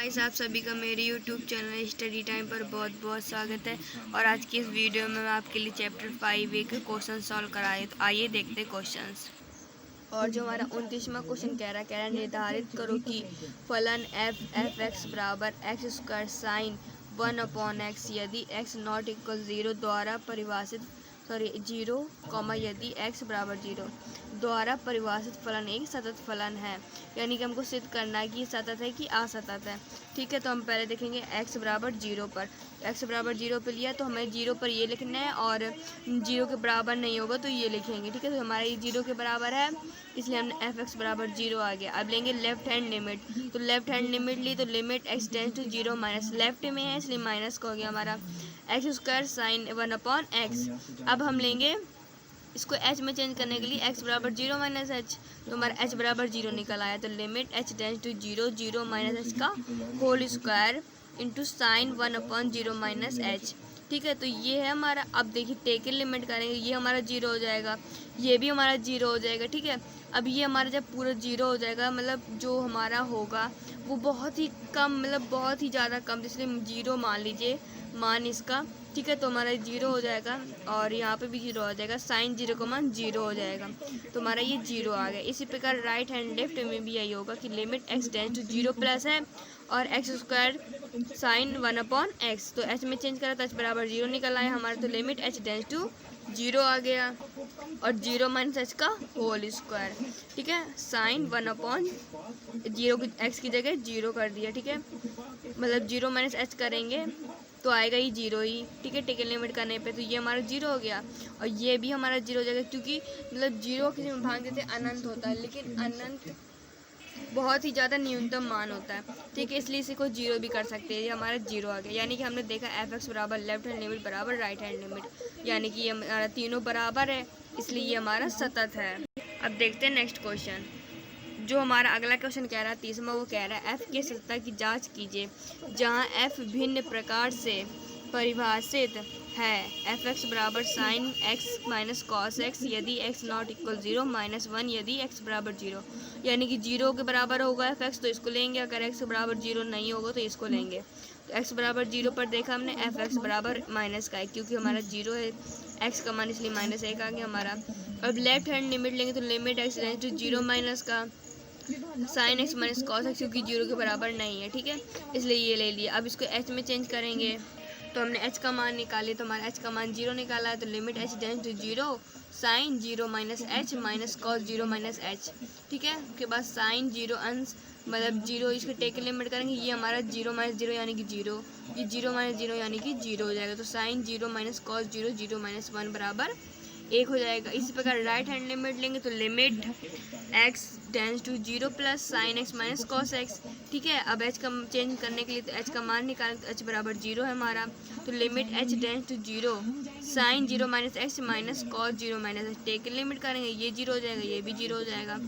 Guys, आप सभी का मेरे यूट्यूब चैनल स्टडी टाइम पर बहुत बहुत स्वागत है। और आज की इस वीडियो में मैं आपके लिए चैप्टर 5 के क्वेश्चन सॉल्व कराए। तो आइए देखते हैं क्वेश्चंस। और जो हमारा 29वां क्वेश्चन कह रहा है निर्धारित करो कि फलन एफ एक्स बराबर एक्स स्क्वायर साइन 1/x यदि x नॉट इक्वल 0 द्वारा परिभाषित 0, यदि x बराबर 0 द्वारा परिभाषित फलन एक सतत फलन है। यानी कि हमको सिद्ध करना है कि सतत है कि असतत है। ठीक है, तो हम पहले देखेंगे x बराबर 0 पर। x बराबर 0 पर लिया तो हमें 0 पर ये लिखना है और 0 के बराबर नहीं होगा तो ये लिखेंगे। ठीक है, तो हमारा ये 0 के बराबर है, इसलिए हमने एफ एक्स बराबर 0 आ गया। अब लेंगे लेफ्ट हैंड लिमिट। तो लेफ्ट हैंड लिमिट ली तो limit x tends to 0 minus left में है इसलिए माइनस का हो गया हमारा एक्स स्क्वायर साइन 1/x। अब हम लेंगे इसको h में चेंज करने के लिए x बराबर 0 माइनस एच, तो हमारा h बराबर 0 निकल आया। तो limit h tends to 0 0 minus h का whole square into sine 1/0 minus h। ठीक है, तो ये है हमारा। अब देखिए टेकन लिमिट करेंगे, ये हमारा 0 हो जाएगा, ये भी हमारा 0 हो जाएगा। ठीक है, अब ये हमारा जब पूरा 0 हो जाएगा मतलब जो हमारा होगा वो बहुत ही कम, मतलब बहुत ही ज़्यादा कम, इसलिए 0 मान लीजिए मान इसका। ठीक है, तो हमारा 0 हो जाएगा और यहाँ पे भी 0 हो जाएगा, साइन 0 का मान 0 हो जाएगा, तो हमारा ये 0 आ गया। इसी प्रकार राइट हैंड लेफ्ट में भी यही होगा कि limit x tends to 0 plus है और एक्स स्क्वायर साइन 1/x, तो h में चेंज करा तो h बराबर 0 निकल आया हमारा। तो लिमिट h टेंस टू 0 आ गया और 0 माइनस h का होल स्क्वायर। ठीक है, साइन 1/0 x की जगह 0 कर दिया। ठीक है, मतलब 0 माइनस h करेंगे तो आएगा ही 0 ही। ठीक है, टेकन लिमिट करने पे तो ये हमारा 0 हो गया और ये भी हमारा 0 हो जाएगा, क्योंकि मतलब 0 किसी में भाग देते अनंत होता है, लेकिन अनंत बहुत ही ज़्यादा न्यूनतम मान होता है। ठीक है, इसलिए इसी को 0 भी कर सकते हैं। ये हमारा 0 आ गया, यानी कि हमने देखा एफ एक्स बराबर लेफ्ट हैंड लिमिट बराबर राइट हैंड लिमिट, यानी कि ये हमारा तीनों बराबर है, इसलिए ये हमारा सतत है। अब देखते हैं नेक्स्ट क्वेश्चन। जो हमारा अगला क्वेश्चन कह रहा है 30वां, वो कह रहा है f की सतह की जांच कीजिए जहां f भिन्न प्रकार से परिभाषित है। एफ एक्स बराबर sine x minus cos x यदि x नॉट इक्वल 0 -1 यदि x बराबर 0, यानी कि 0 के बराबर होगा एफ एक्स तो इसको लेंगे, अगर x बराबर 0 नहीं होगा तो इसको लेंगे। तो x बराबर 0 पर देखा हमने एफ एक्स बराबर माइनस का है, क्योंकि हमारा 0 है x का मान, इसलिए -1 आ गया हमारा। अब लेफ्ट हैंड लिमिट लेंगे तो limit x tends to 0 minus का sine x minus cos x, क्योंकि 0 के बराबर नहीं है। ठीक है, इसलिए ये ले लिया। अब इसको h में चेंज करेंगे तो हमने h का मान निकाले तो हमारा h का मान 0 निकाला है। तो limit h tends to 0 sine 0 minus h minus cos 0 minus h। ठीक है, उसके बाद साइन 0 अंश मतलब 0, इसके टेकन लिमिट करेंगे, ये हमारा 0 माइनस 0 यानी कि 0, ये 0 माइनस 0 यानी कि 0 हो जाएगा। तो साइन 0 माइनस कॉस 0 0 माइनस 1 बराबर 1 हो जाएगा। इसी प्रकार राइट हैंड लिमिट लेंगे तो limit x tends to 0 plus sine x minus cos x। ठीक है, अब h का चेंज करने के लिए तो h का मान निकालें तो h बराबर 0 है हमारा। तो limit h tends to 0 sine 0 minus x minus cos 0 minus h, taken limit करेंगे, ये 0 हो जाएगा, ये भी 0 हो जाएगा।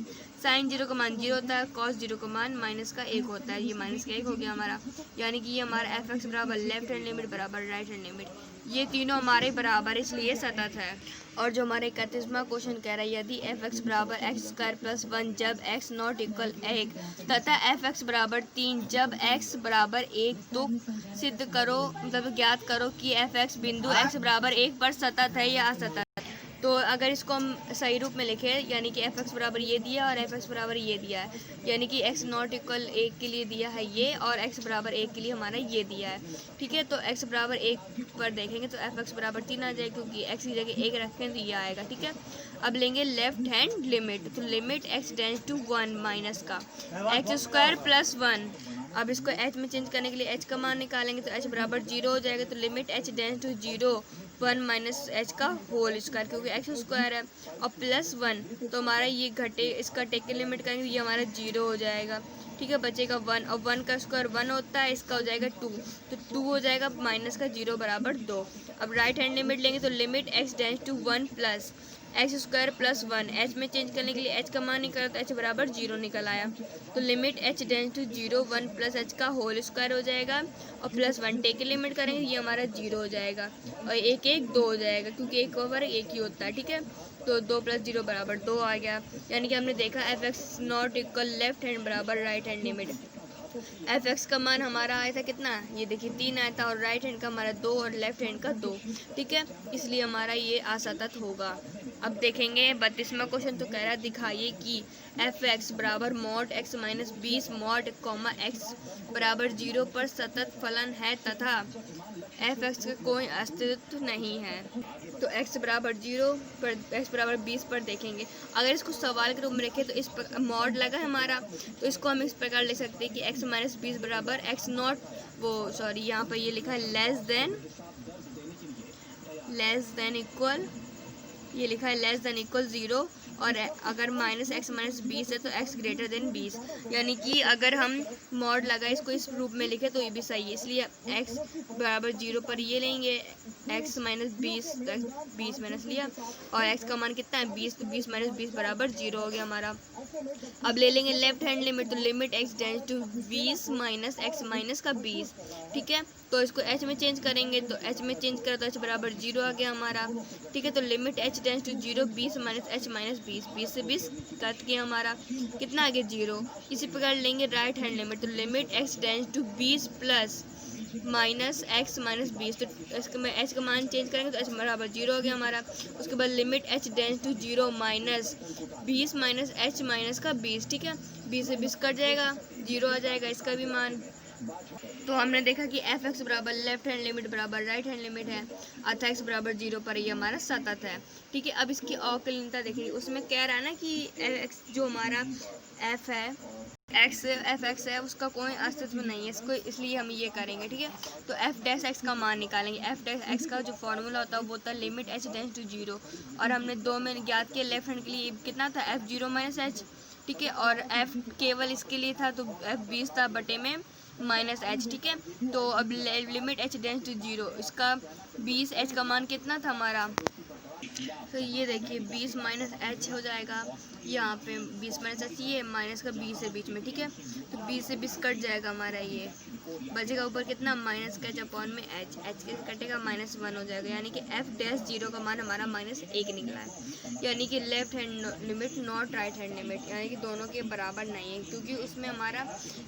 साइन 0 का मान 0 होता है, कॉस 0 का मान माइनस का 1 होता है, ये माइनस का 1 हो गया हमारा। यानी कि ये हमारा एफ एक्स बराबर लेफ्ट हैंड लिमिट बराबर राइट हैंड लिमिट, ये तीनों हमारे बराबर इसलिए सतत है। और जो हमारे 31वां क्वेश्चन कह रहा है यदि एफ एक्स बराबर एक्स स्क्वायर प्लस 1 जब एक्स नॉट इक्वल 1 तथा एफ एक्स बराबर 3 जब एक्स बराबर 1, तो सिद्ध करो मतलब ज्ञात करो कि एफ एक्स बिंदु एक्स बराबर 1 पर सतत है या असतत। तो अगर इसको हम सही रूप में लिखें, यानी कि एफ एक्स बराबर ये दिया और एफ एक्स बराबर ये दिया है, यानी कि एक्स नॉट इक्वल 1 के लिए दिया है ये और एक्स बराबर 1 के लिए हमारा ये दिया है। ठीक है, तो एक्स बराबर 1 पर देखेंगे तो एफ एक्स बराबर 3 आ जाएगा, क्योंकि एक्स की जगह 1 रखते हैं तो ये आएगा। ठीक है, अब लेंगे लेफ्ट हैंड लिमिट, तो limit x tends to 1 minus का एक्स स्क्वायर प्लस 1। अब इसको h में चेंज करने के लिए h का मान निकालेंगे तो h बराबर 0 हो जाएगा। तो limit h tends to 0 1 minus h का होल स्क्वायर, क्योंकि x स्क्वायर है और प्लस 1, तो हमारा ये घटे, इसका टेकन लिमिट करेंगे तो ये हमारा 0 हो जाएगा। ठीक है, बचेगा 1 और 1 का स्क्वायर 1 होता है, इसका हो जाएगा 2, तो 2 हो जाएगा माइनस का 0 बराबर 2। अब राइट हैंड लिमिट लेंगे तो limit x tends to 1 plus x square plus 1, h में चेंज करने के लिए h का मान निकाला तो h बराबर 0 निकल आया। तो limit h tends to 0 1 plus h का होल स्क्वायर हो जाएगा और प्लस 1, टेकन लिमिट करेंगे ये हमारा 0 हो जाएगा और 1 1 2 हो जाएगा, क्योंकि 1 ओवर 1 ही होता है। ठीक है, तो 2 + 0 बराबर 2 आ गया, यानी कि हमने देखा F X not equal left hand बराबर right hand limit. F X का मान हमारा आया था कितना, ये देखिए 3 आया था, और राइट हैंड का हमारा 2 और लेफ्ट हैंड का 2, ठीक है, इसलिए हमारा ये असतत होगा। अब देखेंगे 32वां क्वेश्चन, तो कह रहा है दिखाइए कि एफ एक्स बराबर mod x minus 20 mod comma x बराबर 0 पर सतत फलन है तथा एफ एक्स का कोई अस्तित्व नहीं है। तो x बराबर 0 पर x बराबर 20 पर देखेंगे। अगर इसको सवाल के रूप में रखें तो इस पर मॉड लगा है हमारा, तो इसको हम इस प्रकार लिख सकते हैं कि x माइनस 20 बराबर x नॉट यहाँ पर ये लिखा है लेस देन इक्वल, ये लिखा है लेस देन इक्वल 0, और अगर माइनस एक्स माइनस 20 है तो x ग्रेटर देन 20, यानी कि अगर हम मॉड लगा इसको इस रूप में लिखे तो ये भी सही है। इसलिए x बराबर 0 पर ये लेंगे x माइनस 20, तो 20 माइनस लिया, और x का मान कितना है 20, तो 20 माइनस 20 बराबर 0 हो गया हमारा। अब ले लेंगे लेफ्ट हैंड लिमिट, तो limit x tends to 20 minus x minus का 20, ठीक है, तो इसको h में चेंज करेंगे, तो h में चेंज करें तो h बराबर 0 आ गया हमारा, ठीक है, तो limit h tends to 0 20 minus h minus 20, 20 से 20 कट किया हमारा, कितना आ गया 0। इसी प्रकार लेंगे राइट हैंड लिमिट, तो limit x tends to 20 plus minus x minus 20, तो h का मान चेंज करेंगे तो h बराबर 0 हो गया हमारा। उसके बाद limit h tends to 0 minus 20 minus h minus का 20, ठीक है, 20 से 20 कट जाएगा, 0 आ जाएगा इसका भी मान। तो हमने देखा कि एफ एक्स बराबर लेफ्ट हैंड लिमिट बराबर राइट हैंड लिमिट है, अतः एक्स बराबर 0 पर ये हमारा सतत है, ठीक है। अब इसकी अवकलनीयता देखिए, उसमें कह रहा है ना कि एक्स जो हमारा एफ है एफ एक्स है उसका कोई अस्तित्व नहीं है इसको, इसलिए हम ये करेंगे, ठीक है। तो एफ डैश एक्स का मान निकालेंगे। एफ डैश एक्स का जो फॉर्मूला होता है वो होता है लिमिट एच टेंड्स टू 0, और हमने 2 में ज्ञात किया लेफ्ट हैंड के लिए कितना था एफ 0 माइनस एच, ठीक है, और एफ केवल इसके लिए था तो एफ 20 था बटे में माइनस एच, ठीक है। तो अब लिमिट एच टेंड्स टू 0, इसका 20 एच का मान कितना था हमारा, तो ये देखिए 20 माइनस एच हो जाएगा, यहाँ पे 20 माइनस एच, ये माइनस का 20 है बीच में, ठीक है, तो 20 से 20 कट जाएगा हमारा, ये बचेगा ऊपर कितना माइनस का एच अपॉन में एच, एच के कटेगा -1 हो जाएगा, यानी कि एफ डैश 0 का मान हमारा -1 निकला है, यानी कि left hand limit not right hand limit, यानी कि दोनों के बराबर नहीं है, क्योंकि उसमें हमारा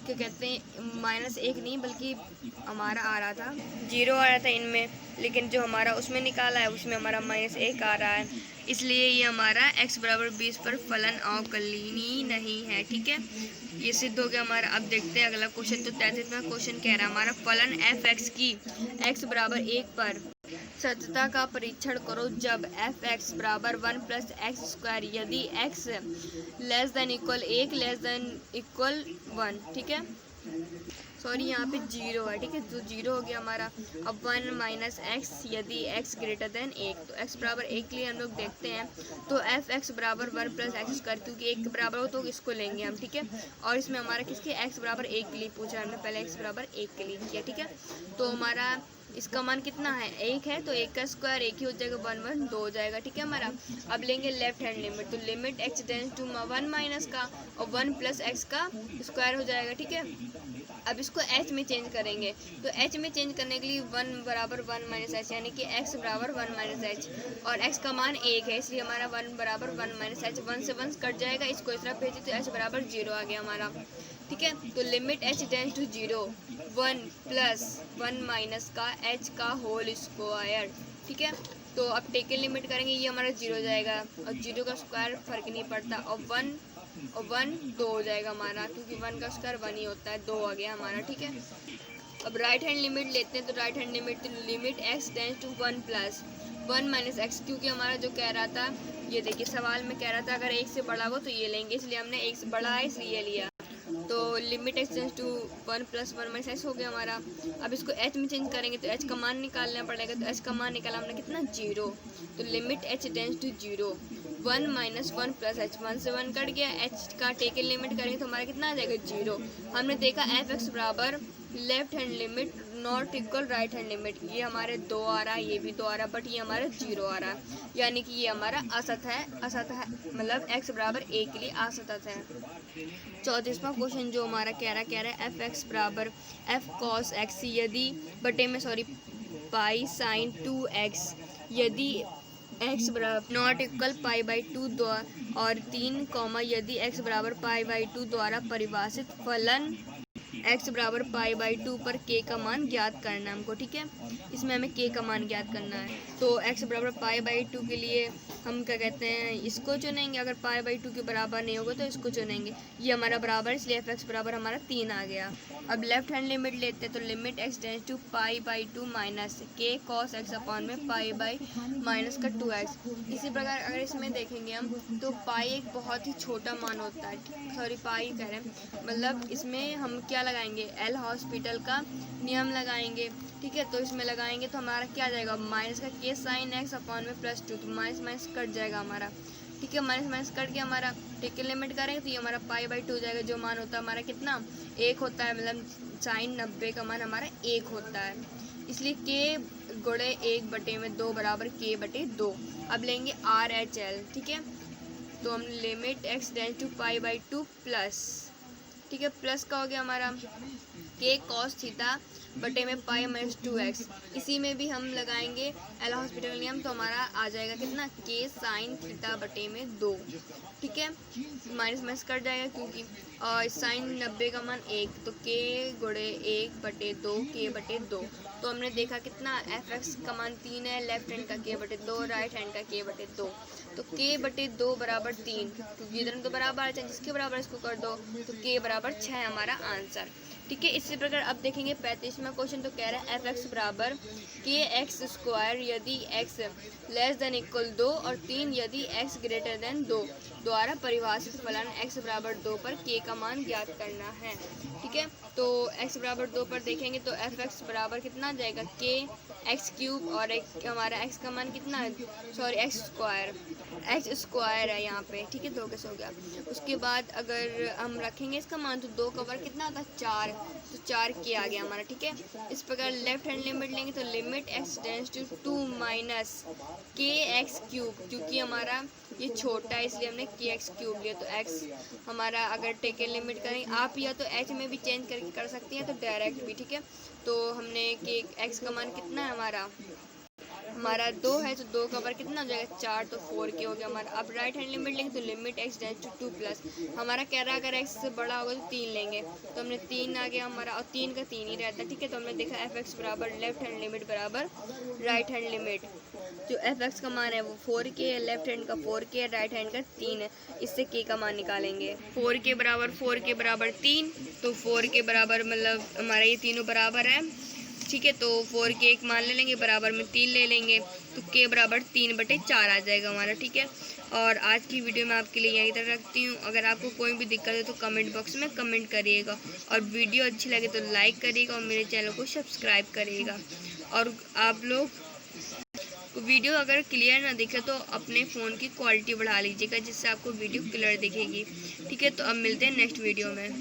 क्या कहते हैं -1 नहीं बल्कि हमारा आ रहा था 0 आ रहा था इनमें, लेकिन जो हमारा उसमें निकाला है उसमें हमारा -1 आ रहा है, इसलिए ये हमारा x बराबर 20 पर फलन अवकलनीय नहीं है, ठीक है, ये सिद्ध हो गया हमारा। अब देखते हैं अगला क्वेश्चन, तो 33वां क्वेश्चन कह रहा है हमारा फलन एफ एक्स की x बराबर 1 पर सततता का परीक्षण करो जब एफ एक्स बराबर 1 प्लस एक्स स्क्वायर, यदि x less than equal 1 less than equal 1, ठीक है, सॉरी यहाँ पे 0 है, ठीक है, तो 0 हो गया हमारा। अब 1 माइनस एक्स यदि x ग्रेटर देन 1, तो x बराबर 1 के लिए हम लोग देखते हैं, तो एफ एक्स बराबर 1 प्लस एक्स स्क्वायर, क्योंकि 1 के बराबर हो तो इसको लेंगे हम, ठीक है, और इसमें हमारा किसके x बराबर 1 के लिए पूछा है, हमने पहले x बराबर 1 के लिए किया, ठीक है, तो हमारा इसका मान कितना है 1 है, तो 1 का स्क्वायर 1 ही हो जाएगा, 1 1 2 हो जाएगा, ठीक है हमारा। अब लेंगे लेफ्ट हैंड लिमिट, तो limit x tends to 1 minus का और 1 प्लस एक्स का स्क्वायर हो जाएगा, ठीक है। अब इसको h में चेंज करेंगे, तो h में चेंज करने के लिए 1 बराबर 1 माइनस एच, यानी कि x बराबर 1 माइनस एच, और x का मान 1 है इसलिए हमारा 1 बराबर 1 माइनस एच, 1 से 1 कट जाएगा, इसको इस तरफ भेजे तो h बराबर 0 आ गया हमारा, ठीक है। तो limit h tends to 0 1 plus 1 minus का h का होल स्क्वायर, ठीक है, तो अब टेकन लिमिट करेंगे, ये हमारा 0 हो जाएगा, और 0 का स्क्वायर फर्क नहीं पड़ता, और 1 2 हो जाएगा हमारा, क्योंकि 1 का स्क्वायर 1 ही होता है, 2 आ गया हमारा, ठीक है। अब राइट हैंड लिमिट लेते हैं, तो right hand limit x tends to 1 plus 1 minus x, क्योंकि हमारा जो कह रहा था, ये देखिए सवाल में कह रहा था अगर 1 से बड़ा हो तो ये लेंगे, इसलिए हमने 1 से बड़ा है इसलिए ये लिया, तो limit x tends to 1 plus 1 minus x हो गया हमारा। अब इसको h में चेंज करेंगे तो h का मान निकालना पड़ेगा, तो h का मान निकाला हमने कितना 0, तो limit h tends to 0 1 minus 1 plus h, 1 से 1 कट गया, h का टेकन लिमिट करेंगे तो हमारा कितना आ जाएगा 0। हमने देखा एफ एक्स बराबर left hand limit not equal right hand limit, ये हमारे 2 आ रहा है, ये भी 2 आ रहा है, बट ये हमारा 0 आ रहा है, यानी कि ये हमारा असत है, मतलब x बराबर 1 के लिए असतत है। 34वां क्वेश्चन जो हमारा कह रहा है एफ एक्स बराबर एफ कॉस एक्स, यदि बटे में पाई साइन 2x, यदि x बराबर नॉट इक्वल पाई बाई 2 और 3 यदि x बराबर पाई बाई 2 द्वारा परिभाषित फलन x बराबर पाई बाई 2 पर k का मान ज्ञात करना है हमको, ठीक है। इसमें हमें k का मान ज्ञात करना है। तो x बराबर पाई बाई 2 के लिए हम क्या कहते हैं, इसको चुनेंगे। अगर पाई बाई 2 के बराबर नहीं होगा तो इसको चुनेंगे। ये हमारा बराबर, इसलिए fx बराबर हमारा 3 आ गया। अब लेफ्ट हैंड लिमिट लेते हैं, तो limit x tends to pi by 2 minus k cos x upon में पाई बाई माइनस का 2x। इसी प्रकार अगर इसमें देखेंगे हम, तो पाई एक बहुत ही छोटा मान होता है, सॉरी पाई कह रहे हैं, मतलब इसमें हम क्या लगाएंगे, एल हॉस्पिटल का नियम लगाएंगे, ठीक है। तो इसमें लगाएंगे तो हमारा क्या आ जाएगा, माइनस का k साइन x अपॉन में प्लस 2, तो माइनस माइनस कट जाएगा हमारा, ठीक है। माइनस माइनस कट के हमारा टेक के लिमिट करेंगे तो ये हमारा पाई बाई 2 हो जाएगा। जो मान होता है हमारा कितना, 1 होता है, मतलब साइन 90 का मान हमारा 1 होता है, इसलिए k गुणे 1 बटे में 2 बराबर k बटे 2। अब लेंगे RHL, ठीक है। तो हम limit x tends to pi by 2 plus, ठीक है, प्लस का हो गया हमारा k cos थीटा बटे में पाई माइनस 2x। इसी में भी हम लगाएंगे एल हॉस्पिटल नियम, तो हमारा आ जाएगा कितना, k साइन थीटा बटे में 2, ठीक है। माइनस माइनस कट जाएगा क्योंकि साइन 90 का मान 1, तो k गुणे 1 बटे 2 k बटे 2। तो हमने देखा कितना, fx का मान 3 है, लेफ्ट हैंड का k बटे 2, राइट हैंड का k बटे 2। तो k बटे 2 बराबर 3, क्योंकि इधर तो बराबर है, जिसके बराबर इसको कर दो, तो k बराबर 6 हमारा आंसर, ठीक है। इसी प्रकार अब देखेंगे 35वां क्वेश्चन। तो कह रहा है fx बराबर kx स्क्वायर यदि x लेस देन इक्वल 2 और 3 यदि x ग्रेटर देन 2 द्वारा परिभाषित फलन x बराबर 2 पर k का मान ज्ञात करना है, ठीक है। तो x बराबर 2 पर देखेंगे तो fx बराबर कितना आ जाएगा, k x क्यूब, और एक हमारा x का मान कितना है, सॉरी x स्क्वायर है यहाँ पे, ठीक है, 2 कैसे हो गया। उसके बाद अगर हम रखेंगे इसका मान, तो 2 का वर्ग कितना होता है, 4, तो 4 k आ गया हमारा, ठीक है। इस प्रकार लेफ्ट हैंड लिमिट लेंगे तो limit x tends to 2 minus k x cube, क्योंकि हमारा ये छोटा है इसलिए हमने k x क्यूब लिया। तो x हमारा अगर टेक लिमिट करें आप, या तो h में भी चेंज करके कर सकती हैं, तो डायरेक्ट भी, ठीक है। तो हमने k x का मान कितना है हमारा 2 है, तो 2 का वर्ग कितना हो जाएगा, 4, तो 4k हो गया हमारा। अब राइट हैंड लिमिट लेंगे तो limit x tends to 2 plus, हमारा कह रहा है अगर x से बड़ा होगा तो 3 लेंगे, तो हमने 3 आ गया हमारा, और 3 का 3 ही रहता है, ठीक है। तो हमने देखा fx बराबर लेफ्ट हैंड लिमिट बराबर राइट हैंड लिमिट, जो fx का मान है वो 4k है, लेफ्ट हैंड का 4k है, राइट हैंड का 3 है, इससे k का मान निकालेंगे। 4k बराबर 3, तो 4k बराबर मतलब हमारा ये तीनों बराबर है, ठीक है। तो 4k एक मान ले लेंगे, बराबर में 3 ले लेंगे, तो k बराबर 3 बटे 4 आ जाएगा हमारा, ठीक है। और आज की वीडियो मैं आपके लिए यहीं तक रखती हूँ। अगर आपको कोई भी दिक्कत है तो कमेंट बॉक्स में कमेंट करिएगा, और वीडियो अच्छी लगे तो लाइक करिएगा, और मेरे चैनल को सब्सक्राइब करिएगा। और आप लोग वीडियो अगर क्लियर ना दिखे तो अपने फ़ोन की क्वालिटी बढ़ा लीजिएगा, जिससे आपको वीडियो क्लियर दिखेगी, ठीक है। तो अब मिलते हैं नेक्स्ट वीडियो में।